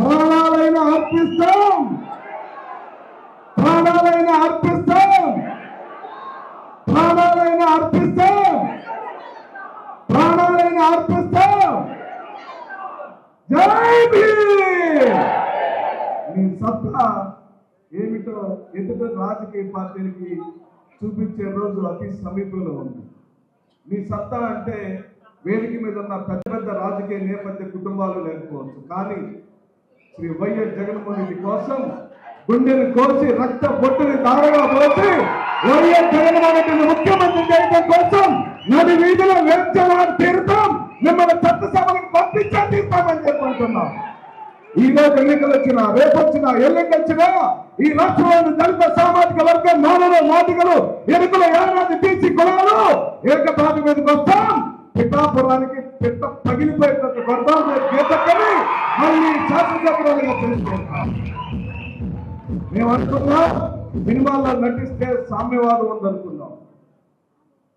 ప్రాణాలైన అర్పిస్తాం, ప్రాణాలైన అర్పిస్తాం, ప్రాణాలైన అర్పిస్తాం, ప్రాణాలైన అర్పిస్తాం. జై భీమ్. మీ సత్తా ఏమిటో ఎదుట రాజకీయ పార్టీలకి చూపించే రోజు అతి సమీపంలో ఉంది. మీ సత్తా అంటే వేదిక మీద ఉన్న పెద్ద పెద్ద రాజకీయ నేపథ్య కుటుంబాలు లేకపోవచ్చు, కానీ శ్రీ వైఎస్ జగన్మోహన్ రెడ్డి కోసం గుండెను కోసి రక్త బొట్టుని దారగా పోసి వైఎస్ జగన్మోహన్ రెడ్డిని ముఖ్యమంత్రి చేయడం కోసం నది వీధిలో వేర్చవాడు తీరుతాం, మిమ్మల్ని చట్టసభలకు పంపించా తీస్తామని చెప్పుకుంటున్నాం. ఈ రోజు ఎన్నికలు వచ్చినా, రేపు వచ్చినా, ఎన్నికలు వచ్చినా ఈ రాష్ట్రంలోని దళిత సామాజిక వర్గం నాలుగు నాటికలు ఎన్నికల ఏడాది తీసి కులాలు ఏకతాటి మీదకి వస్తాం. పిఠాపురానికి పిట్ట పగిలిపోయేటట్టు కొడతాం గీతక్కని మళ్ళీ శాసనసభ్యులుగా తెలుసుకుంటాం. మేము అనుకున్నాం సినిమాల్లో నటిస్తే సామ్యవాదం ఉందనుకున్నాం.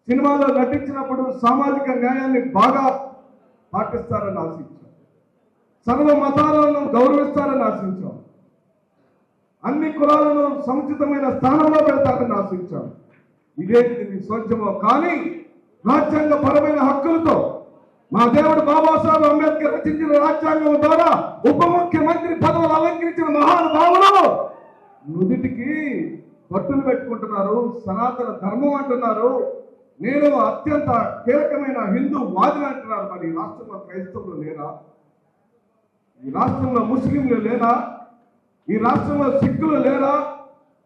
సినిమాలో నటించినప్పుడు సామాజిక న్యాయాన్ని బాగా పాటిస్తారని ఆశించాం. సర్వ మతాలను గౌరవిస్తారని ఆశించాం. అన్ని కులాలను సముచితమైన స్థానంలో పెడతారని ఆశించాం. ఇదే స్వచ్ఛమో కానీ రాజ్యాంగ పరమైన హక్కులతో మా దేవుడు బాబాసాహెబ్ అంబేద్కర్ రచించిన రాజ్యాంగం ద్వారా ఉప ముఖ్యమంత్రి పదవులు అలంకరించిన మహానుభావులు నుదిటికి పట్టులు పెట్టుకుంటున్నారు, సనాతన ధర్మం అంటున్నారు, నేను అత్యంత కీలకమైన హిందూ వాదిని అంటున్నారు. మరి ఈ రాష్ట్రంలో క్రైస్తవులు లేరా? ఈ రాష్ట్రంలో ముస్లింలు లేరా? ఈ రాష్ట్రంలో సిక్కులు లేరా?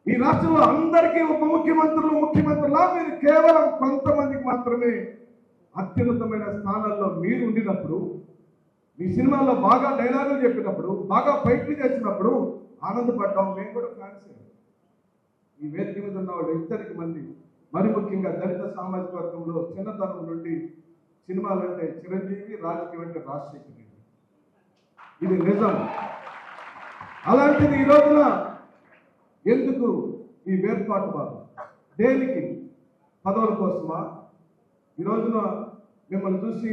ఈ రాష్ట్రంలో అందరికీ ఉప ముఖ్యమంత్రులు ముఖ్యమంత్రులా? మీరు కేవలం కొంతమందికి మాత్రమే అత్యున్నతమైన స్థానాల్లో మీరు ఉండినప్పుడు, మీ సినిమాల్లో బాగా డైలాగులు చెప్పినప్పుడు, బాగా ఫైట్లు చేసినప్పుడు ఆనందపడ్డాం. మేము కూడా ఫ్యాన్స్. ఈ వేదిక మీద ఉన్న వాళ్ళు ఇద్దరికి మంది, మరి ముఖ్యంగా దళిత సామాజిక వర్గంలో చిన్నతనం నుండి సినిమాలంటే చిరంజీవి, రాజకీయం అంటే రాజశేఖర్ రెడ్డి. ఇది నిజం. అలాంటిది ఈ రోజున ఎందుకు ఈ వేర్పాటు బాధ? దేనికి? పదవుల కోసమా? ఈ రోజున మిమ్మల్ని చూసి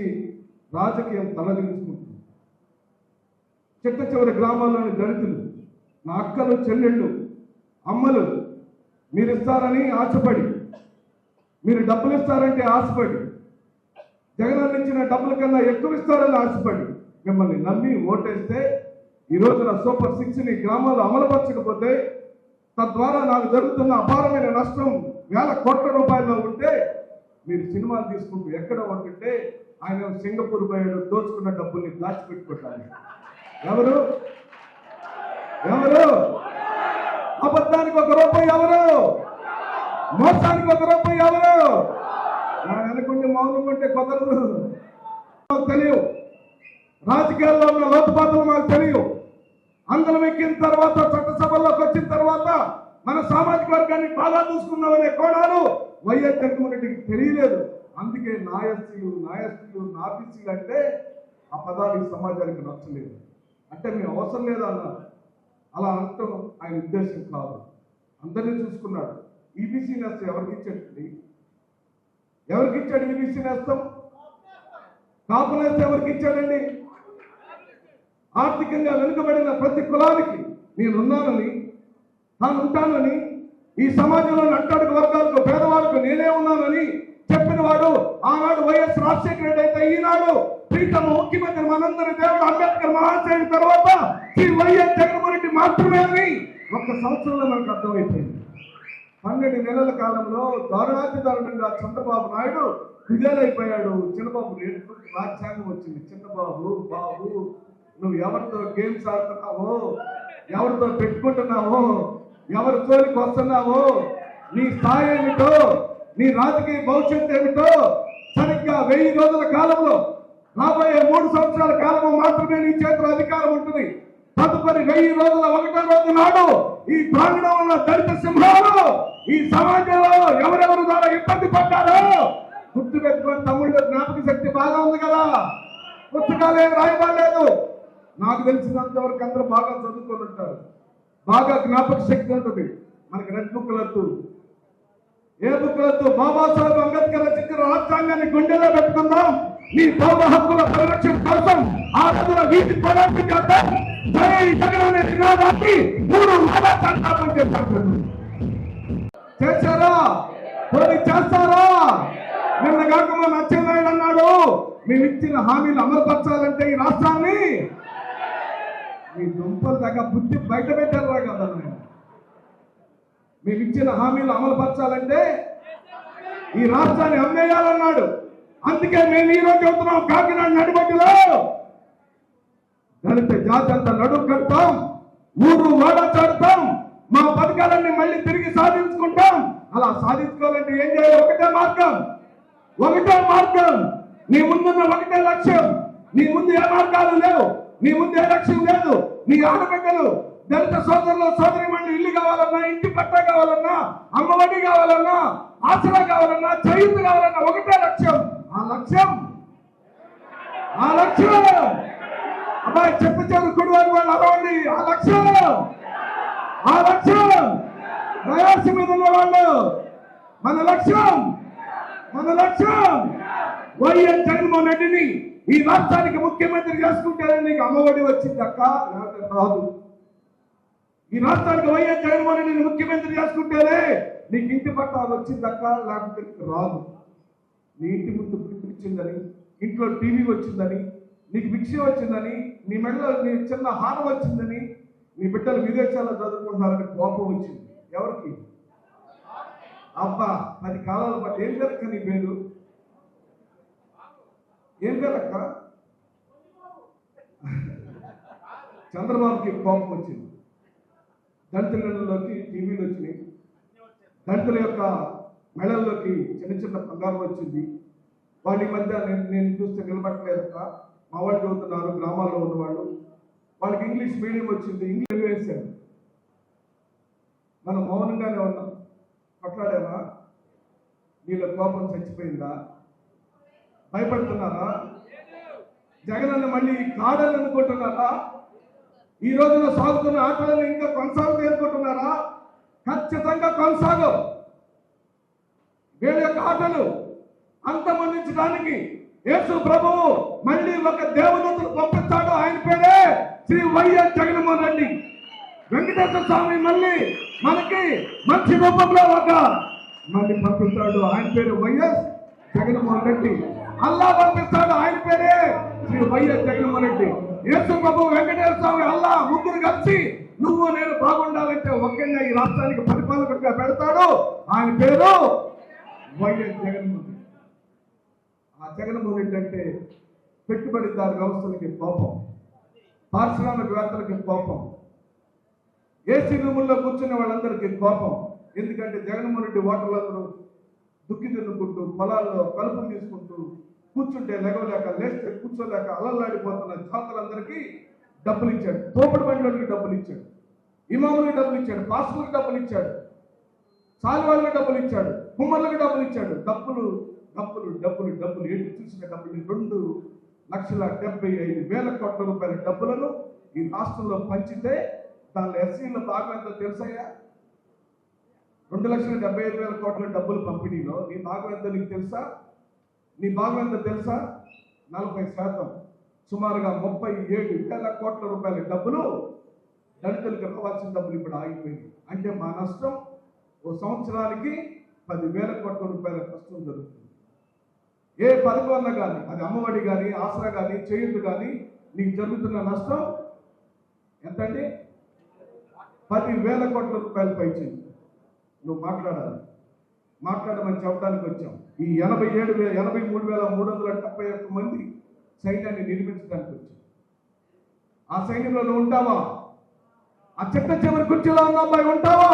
రాజకీయం తలదించుకుంటుంది. చిట్ట చివరి గ్రామాల్లోని దళితులు, నా అక్కలు, చెల్లెళ్ళు, అమ్మలు మీరు ఇస్తారని ఆశపడి, మీరు డబ్బులు ఇస్తారంటే ఆశపడి, జగన్ ఇచ్చిన డబ్బుల కన్నా ఎక్కువ ఇస్తారని ఆశపడి మిమ్మల్ని నమ్మి ఓటేస్తే ఈ రోజున సూపర్ 6ని గ్రామాల్లో అమలుపరచకపోతే తద్వారా నాకు జరుగుతున్న అపారమైన నష్టం వేల కోట్ల రూపాయల్లో ఉంటే మీరు సినిమాలు తీసుకుంటూ ఎక్కడ ఉంటుంటే ఆయన సింగపూర్ పోయాడు, దోచుకున్న డబ్బుల్ని దాచిపెట్టుకుంటారు. ఎవరు ఎవరు? అబద్ధానికి 1 రూపాయి ఎవరు? మోసానికి 1 రూపాయి ఎవరు? అనుకుంటే మౌనం ఉంటే కుదరదు. తెలియవు, రాజకీయాల్లో ఉన్న లోతుపాతలు మాకు తెలియవు. అందరం ఎక్కిన తర్వాత, చట్టసభల్లోకి వచ్చిన తర్వాత మన సామాజిక వర్గాన్ని బాగా చూసుకున్నామనే కోణాలు వైఎస్ జగన్మోహన్ రెడ్డికి తెలియలేదు. అందుకే నాయస్తులు, నాబీసీలు అంటే ఆ పదాలు ఈ సమాజానికి నచ్చలేదు. అంటే మేము అవసరం లేదా అన్నారు. అలా అనటం ఆయన ఉద్దేశం కాదు. అందరినీ చూసుకున్నాడు. ఈబీసీ నేస్తం ఎవరికి ఇచ్చాడండి? ఎవరికి ఇచ్చాడు ఈబీసీ నేస్తం? కాపు నేస్తం ఎవరికి ఇచ్చాడండి? ఆర్థికంగా వెనుకబడిన ప్రతి కులానికి నేనున్నానని, తాను ఉంటానని, ఈ సమాజంలో అట్టడుగు వర్గాలకు, పేదవాళ్ళకు నేనే ఉన్నానని చెప్పిన వాడు ఆనాడు వైఎస్ రాజశేఖర రెడ్డి అయితే ఈనాడు ప్రీతమ ముఖ్యమంత్రి మనందరి దేవుడు అంబేద్కర్ మహాశయుడి తర్వాత శ్రీ వైఎస్ జగన్మోహన్ రెడ్డి మాత్రమే అని 1 సంవత్సరంలో మనకు అర్థమైపోయింది. 12 నెలల కాలంలో దారుణాతిదారుణంగా చంద్రబాబు నాయుడు విజయలైపోయాడు. చిన్నబాబు రాజ్యాంగం వచ్చింది. చిన్నబాబు, బాబు నువ్వు ఎవరితో గేమ్స్ ఆడుతున్నావో, ఎవరితో పెట్టుకుంటున్నావో, ఎవరి జోలికి వస్తున్నావో, నీ స్థాయి ఏమిటో, నీ రాజకీయ భవిష్యత్తు ఏమిటో సరిగ్గా 1000 రోజుల కాలంలో, రాబోయే 3 సంవత్సరాల కాలంలో మాత్రమే నీ చేతిలో అధికారం ఉంటుంది. తదుపరి 1000 రోజుల 1వ రోజు నాడు ఈ ప్రాంగణంలో ఉన్న దళిత సింహాలు ఈ సమాజంలో ఎవరెవరు ద్వారా ఇబ్బంది పడ్డారో గుర్తు పెట్టుకుని తమ్ముళ్ళు, జ్ఞాపక శక్తి బాగా ఉంది కదా, పుస్తకాలు ఏం రాయబడలేదు. నాకు తెలిసినంత వరకు అందరూ బాగా చదువుకొని ఉంటారు, బాగా జ్ఞాపక శక్తి ఉంటుంది. మనకి రెడ్ బుక్లు వద్దు, ఏ బుక్లు వద్దు. బాబాసాహెబ్ అంబేద్కర్ రచించిన రాజ్యాంగాన్ని గుండెలో పెట్టుకుందాం. నీ పౌర హక్కుల పరిరక్షణ కోసం ఆ రోజున వీటి పోరాటం చేద్దాం. జై జగన్ అనే నినాదాన్ని 3 వారాలు చేస్తారు. చేశారా? పోనీ చేస్తారా? నిన్న కాక మన అచ్చెన్నాయుడు అన్నాడు, మేము ఇచ్చిన హామీలు అమలుపరచాలంటే ఈ రాష్ట్రాన్ని మీ దుంపల దగ్గర బుద్ధి బయట పెట్టారా కదా. మేము ఇచ్చిన హామీలు అమలుపరచాలంటే ఈ రాష్ట్రాన్ని అమ్మేయాలన్నాడు. అందుకే మేము ఈ రోజు చెబుతున్నాం, కాకినాడ నడిబడ్డులో దళిత జాతి అంతా నడుము కడతాం, ఊరు వాడ చాడుతాం, మా పథకాలన్నీ మళ్ళీ తిరిగి సాధించుకుంటాం. అలా సాధించుకోవాలంటే ఏం చేయాలి? ఒకటే మార్గం. నీ ముందున్న ఒకటే లక్ష్యం. నీ ముందు ఏ మార్గాలు లేవు, నీ ముందు ఏ లక్ష్యం లేదు. నీ ఆడబిడ్డలు దళిత సోదరులు సోదరిమణులు ఇల్లు కావాలన్నా, ఇంటి పట్టా కావాలన్నా, అమ్మఒడి కావాలన్నా, ఆసరా కావాలన్నా, చేయూత కావాలన్నా ఒకటే లక్ష్యం. ఆ లక్ష్యం అబ్బాయి చెప్పు కుడి వారి వాళ్ళు అరవండి. ఆ లక్ష్యం ప్రయాస మీద ఉన్న వాళ్ళు. మన లక్ష్యం వైఎస్ జగన్మోహన్ రెడ్డిని ఈ రాష్ట్రానికి ముఖ్యమంత్రి చేసుకుంటే నీకు అమ్మఒడి వచ్చిందక్క, లేకపోతే రాదు. ఈ రాష్ట్రానికి వైఎస్ జగన్మోహన్ రెడ్డిని ముఖ్యమంత్రి చేసుకుంటేనే నీకు ఇంటి పట్టాలు వచ్చిందక్క, లేకపోతే రాదు. నీ ఇంటి ముందు పిలిచిందని, ఇంట్లో టీవీ వచ్చిందని, నీకు భిక్ష వచ్చిందని, నీ మెడలో నీ చిన్న హారం వచ్చిందని, నీ బిడ్డలు విదేశాల్లో చదువుకుంటున్నారని కోపం వచ్చింది. ఎవరికి? అబ్బా 10 కాలాల పాటు ఏం పేరక్క నీ పేరు? ఏం పేరక్క? చంద్రబాబుకి కోపం వచ్చింది. దళితులలోకి టీవీలు వచ్చినాయి, దళితుల యొక్క మెడల్లోకి చిన్న బంగారం వచ్చింది. వాళ్ళ మధ్య నేను చూస్తే నిలబట్టలేదక్క. మా వాళ్ళు చదువుతున్నారు, గ్రామాల్లో ఉన్నవాళ్ళు, వాళ్ళకి ఇంగ్లీష్ మీడియం వచ్చింది, ఇంగ్లీష్ వేశారు. మనం మౌనంగానే ఉన్నాం. కొట్లాడామా? వీళ్ళ కోపం చచ్చిపోయిందా? భయపడుతున్నారా? జగన్ అన్న మళ్ళీ కాదని అనుకుంటున్నారా? ఈ రోజున సాగుతున్న ఆటలను ఇంకా కొనసాగుతూ అనుకుంటున్నారా? ఖచ్చితంగా కొనసాగు. వీళ్ళ యొక్క ఆటలు అంతమందించడానికి యేసు ప్రభువు మళ్ళీ ఒక దేవదూతను పంపిస్తాడు. ఆయన పేరే శ్రీ వైఎస్ జగన్మోహన్ రెడ్డి. వెంకటేశ్వర స్వామి మళ్ళీ మనకి మంచి రూపంలో ఒక మళ్ళీ పంపిస్తాడు. ఆయన పేరు వైఎస్ జగన్మోహన్ రెడ్డి. అల్లా పంపిస్తాడు. ఆయన పేరే శ్రీ వైఎస్ జగన్మోహన్ రెడ్డి. యేసు ప్రభు, వెంకటేశ్వర స్వామి, అల్లా ముగ్గురు కలిసి నువ్వు నేను బాగుండాలంటే ఒక్కనే ఈ రాష్ట్రానికి పరిపాలకుడిగా పెడతాడు. ఆయన పేరు వైఎస్ జగన్మోహన్ రెడ్డి. ఆ జగన్మోహన్ రెడ్డి అంటే పెట్టుబడిదారు వ్యవస్థలకి కోపం, పారిశ్రామికవేత్తలకి కోపం, ఏసీ రూముల్లో కూర్చున్న వాళ్ళందరికీ కోపం. ఎందుకంటే జగన్మోహన్ రెడ్డి ఓటర్లందరూ దుక్కి తిన్నుకుంటూ, పొలాల్లో కలుపులు తీసుకుంటూ కూర్చుంటే లెగవలేక, లేస్తే కూర్చోలేక అల్లల్లాడిపోతున్న జాతలందరికీ డబ్బులు ఇచ్చాడు. తోపుడు బండ్లకి డబ్బులు ఇచ్చాడు, ఇమాములకు డబ్బులు ఇచ్చాడు, పాస్టర్లకు డబ్బులు ఇచ్చాడు, సాలివాళ్ళకి డబ్బులు ఇచ్చాడు, కుమ్మర్లకు డబ్బులు ఇచ్చాడు. డబ్బులు ఎటు చూసిన డబ్బులు 2,75,000 కోట్ల రూపాయల డబ్బులను ఈ రాష్ట్రంలో పంచితే దానిలో ఎస్సీల భాగం ఎంతో తెలుసయ్యా? 2,75,000 కోట్ల డబ్బులు పంపిణీలో నీ భాగం ఎంతో నీకు తెలుసా? నీ భాగం ఎంతో తెలుసా? 40%, సుమారుగా 37,000 కోట్ల రూపాయల డబ్బులు దళితులకు రావాల్సిన డబ్బులు ఇప్పుడు ఆగిపోయింది. అంటే మా నష్టం ఓ సంవత్సరానికి 10,000 కోట్ల రూపాయల నష్టం జరుగుతుంది. ఏ పథకం అన్నా కానీ, అది అమ్మఒడి కానీ, ఆసరా కానీ, చేయూత కానీ, నీకు జరుగుతున్న నష్టం ఎంతండి? 10,000 కోట్ల రూపాయలు పైచింది. నువ్వు మాట్లాడమని చెప్పడానికి వచ్చాం. ఈ 83,371 మంది సైన్యాన్ని నిర్మించడానికి వచ్చాం. ఆ సైన్యంలో నువ్వు ఉంటావా? ఆ చిట్ట చివరి కుర్చీలో ఉన్న అబ్బాయి ఉంటావా?